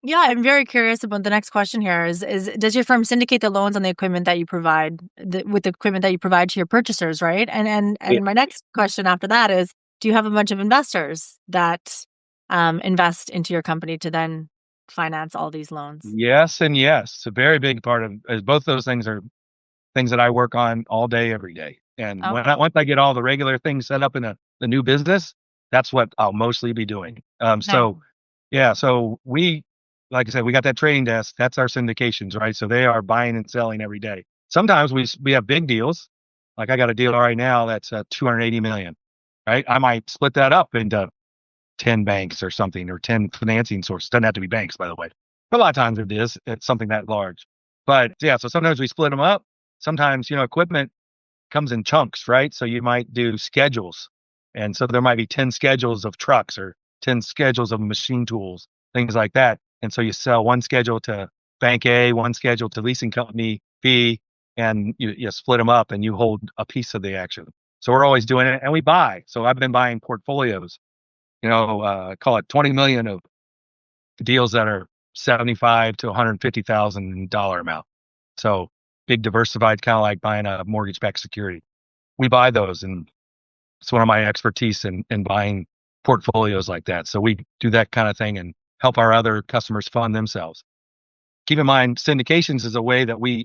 Yeah, I'm very curious about the next question here is does your firm syndicate the loans on the equipment that you provide with the equipment that you provide to your purchasers, right? Yeah. And my next question after that is, do you have a bunch of investors that invest into your company to then finance all these loans? Yes and yes. It's a very big part of both those things are things that I work on all day, every day. And Oh, once I get all the regular things set up in the new business, that's what I'll mostly be doing. nice. So yeah, so like I said, we got that trading desk. That's our syndications, right? So they are buying and selling every day. Sometimes we have big deals. Like I got a deal right now that's 280 million, right? I might split that up into 10 banks or something, or 10 financing sources. Doesn't have to be banks, by the way. But a lot of times it's something that large. But yeah, so sometimes we split them up. Sometimes, equipment comes in chunks, right? So you might do schedules. And so there might be 10 schedules of trucks or 10 schedules of machine tools, things like that. And so you sell one schedule to bank A, one schedule to leasing company B, and you split them up and you hold a piece of the action. So we're always doing it and we buy. So I've been buying portfolios, call it 20 million of deals that are 75 to $150,000 amount. So big diversified, kind of like buying a mortgage-backed security. We buy those, and it's one of my expertise in buying portfolios like that. So we do that kind of thing and help our other customers fund themselves. Keep in mind, syndications is a way that we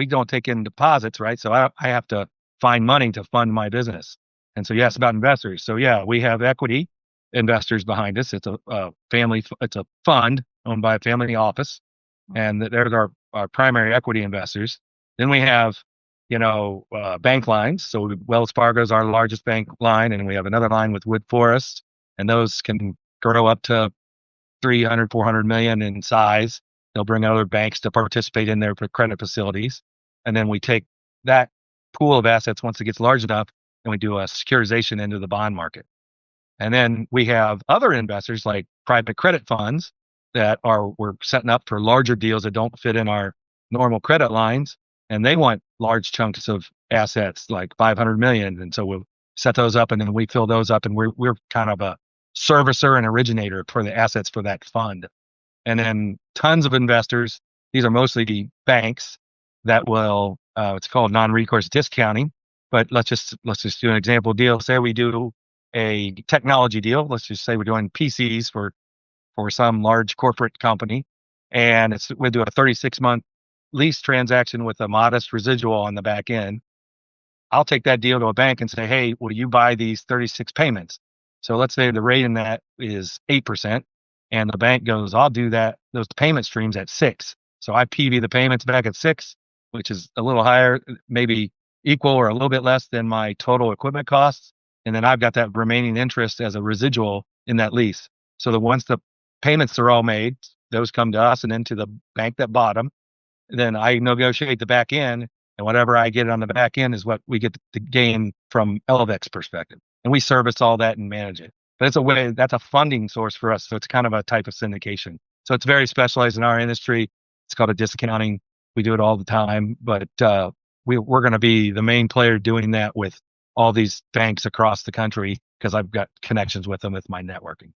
don't take in deposits, right? So I have to find money to fund my business. And so, yes, about investors. So yeah, we have equity investors behind us. It's it's a fund owned by a family office, and there's our primary equity investors. Then we have, bank lines. So Wells Fargo is our largest bank line, and we have another line with Wood Forest, and those can grow up to 300, 400 million in size. They'll bring other banks to participate in their credit facilities. And then we take that pool of assets once it gets large enough, and we do a securitization into the bond market. And then we have other investors like private credit funds that we're setting up for larger deals that don't fit in our normal credit lines. And they want large chunks of assets like 500 million. And so we'll set those up and then we fill those up, and we're kind of a servicer and originator for the assets for that fund. And then tons of investors. These are mostly the banks that will, it's called non-recourse discounting. But let's just do an example deal. Say we do a technology deal. Let's just say we're doing PCs for some large corporate company, and we do a 36-month lease transaction with a modest residual on the back end. I'll take that deal to a bank and say, hey, will you buy these 36 payments? So let's say the rate in that is 8%, and the bank goes, I'll do those payment streams at 6. So I PV the payments back at 6, which is a little higher, maybe equal or a little bit less than my total equipment costs. And then I've got that remaining interest as a residual in that lease. So that once the payments are all made, those come to us and then to the bank that bought them. Then I negotiate the back end, and whatever I get on the back end is what we get to gain from Elevex's perspective. And we service all that and manage it. But that's a funding source for us. So it's kind of a type of syndication. So it's very specialized in our industry. It's called a discounting. We do it all the time, but we're going to be the main player doing that with all these banks across the country because I've got connections with them with my networking.